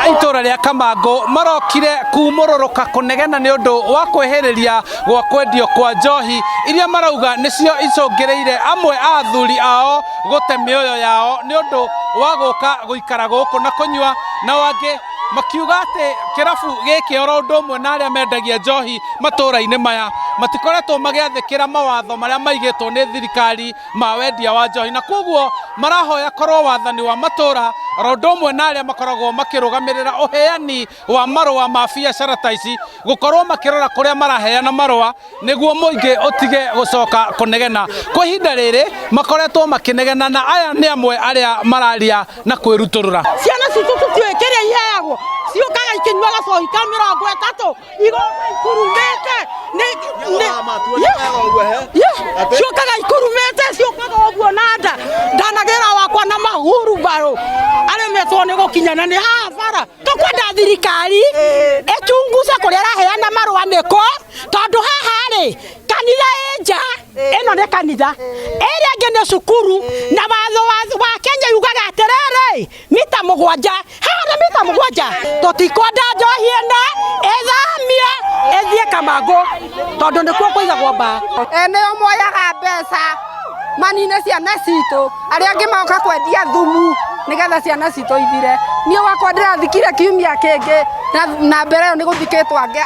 aitora ria Kamango marokire kumũrũrũka kũnegena nĩ ũndũ wa kwehĩrĩria gwa kwendio kwa njohi iria marauga nĩcio icũngĩrĩire amwe a athuri ao gũte mĩoyo yao nĩ ũndũ wa gũka gũikara gũkũ na kũnyua, na wangĩ makiuga atĩ kĩrabu gĩkĩ oro ũndũ ũmwe na arĩa mendagia njohi matũra-inĩ maya matikoretwo magĩathĩkĩra mawatho marĩa maigĩtwo nĩ thirikari ma wendia wa njohi, na koguo marahoya korwo wathani wa matũra oro ũndũ ũmwe na arĩa makoragwo makĩrũgamĩrĩra ũheani wa marũa ma biacara ta ici gũkorwo makĩrora kũrĩa maraheana marũa nĩguo mũingĩ ũtige gũcoka kũnegena. Kwa ihinda rĩrĩ makoretwo makĩnegena na aya nĩ amwe arĩa mararia na kwĩrutũrũra. Ciana citũ tũtiũkĩrĩa iheagwo ciũkaga ikĩnyua gacohi ka 30 igoka ikurumĩte ciũkaga ikurumĩte ciũkaga ũguo na nda ndanagĩra wakwa na mahuru mbarũ aremetwo nĩ gũkinyana nĩ haha bara. Tũkwenda thirikari ĩchunguze kũrĩa araheana marũa nĩkũ, tondũ haha rĩ kanitha nja ĩno nĩ kanitha ĩrĩa ĩngĩ nĩ cukuru, na watho wa Kenya yugaga atĩrĩrĩ mita 7 haha nĩ mita 7 tũtikwenda njohi ĩno ĩthamio ĩthiĩ Kamango tondũ nĩkuo kũigagwo mbaa. Nĩo moyaga mbeca manine ciana citũ, arĩa angĩ magoka kwendia thumu nĩgetha ciana citũ ithire. Niĩ wakwa ndĩrathikire kiumia kĩngĩ na mbere ĩyo nĩ gũthikĩtwo angĩ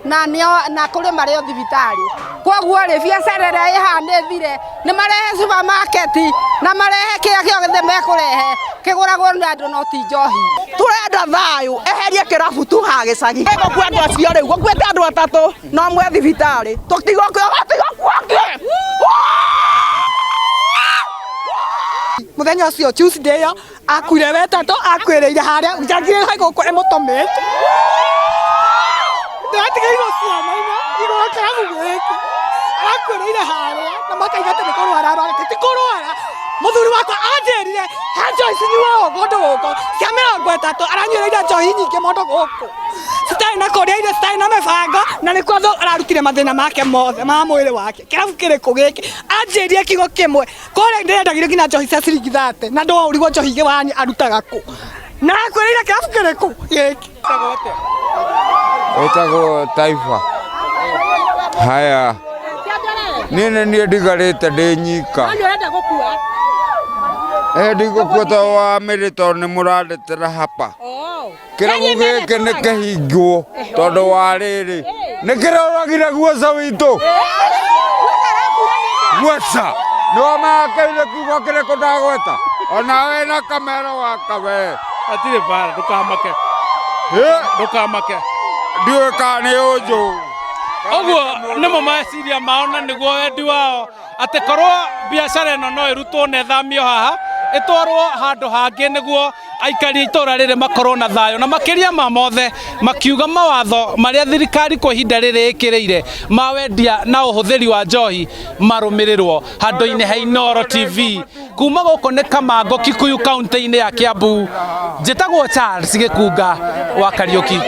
4 na kũrĩ marĩo thibitarĩ. Koguo rĩ biacara ĩrĩa ĩhaha nĩthire, nĩ marehe supermarket na marehe kĩrĩa gĩothe mekũrehe kĩgũragwo nĩ andũ no ti njohi. Tũrenda thayũ eherie kĩrabu tu haha gĩcagi. Gũkua andũ acio rĩu gũkuĩte andũ 3 na ũmwe thibitarĩ tũtigokĩo muthenya ũcio Tuesday akuire wetatũ akwĩrĩire harĩa njagire gũkũ emũtomete ndatigairwo ciana igũrũ kĩrabu gĩkĩ akwĩrĩire harĩa na makaiga atĩ nĩ kũrwara arwarĩte ti kũrwara. Mũthuri wakwa anjĩrire he njohi cinyuagwo kũndũ gũkũ cia 30 aranyuĩrĩire njohi nyingĩ mũndũ gũkũ citarĩ na kũrĩa irio citarĩ na mĩbango, na nĩkuo ararutire mathĩna make mothe ma mwĩrĩ wake. Kĩrabu kĩrĩkũ gĩkĩ anjĩrire kiugo kĩmwe kũrĩa ndĩrendagire nginya njohi cia ciringi 30 na ndũrigwo njohi gĩwani arutaga kũ na akwĩrĩire kĩrabu kĩrĩkũ gĩkĩ. Etagwo Taifa. Haya niĩ ndigarĩte ndĩ nyika ndigũkua tondũ wa mĩrĩ tondũ nĩ mũrandetera hapa. Kĩrabu gĩkĩ nĩ kĩhingwo tondũ wa rĩrĩ nĩ kĩroragire guoca witũ. Guoca nĩwamakaire kiugo kĩrĩkũ ndagweta onawe na kamero wakawe atirĩ bara ndũkamake ndiũĩ kana nĩ ũnjũ. Ũguo nĩmo meciria mao na nĩguo wendi wao atĩ korwo biacara ĩno no ĩrutwo na ĩthamio haha ĩtwarwo handũ hangĩ nĩguo aikari itũra rĩrĩ makorwo na thayũ, na makĩria ma mothe makiuga mawatho marĩa thirikari kwa ihinda rĩrĩ ĩkĩrĩire ma wendia na ũhũthĩri wa njohi marũmĩrĩrwo. Handũ-inĩ ha Inooro TV kuma gũkũ nĩ Kamango, Kikuyu kaunti-inĩ ya Kiambu, njĩtagwo Charles Gĩkunga wa Kariũki.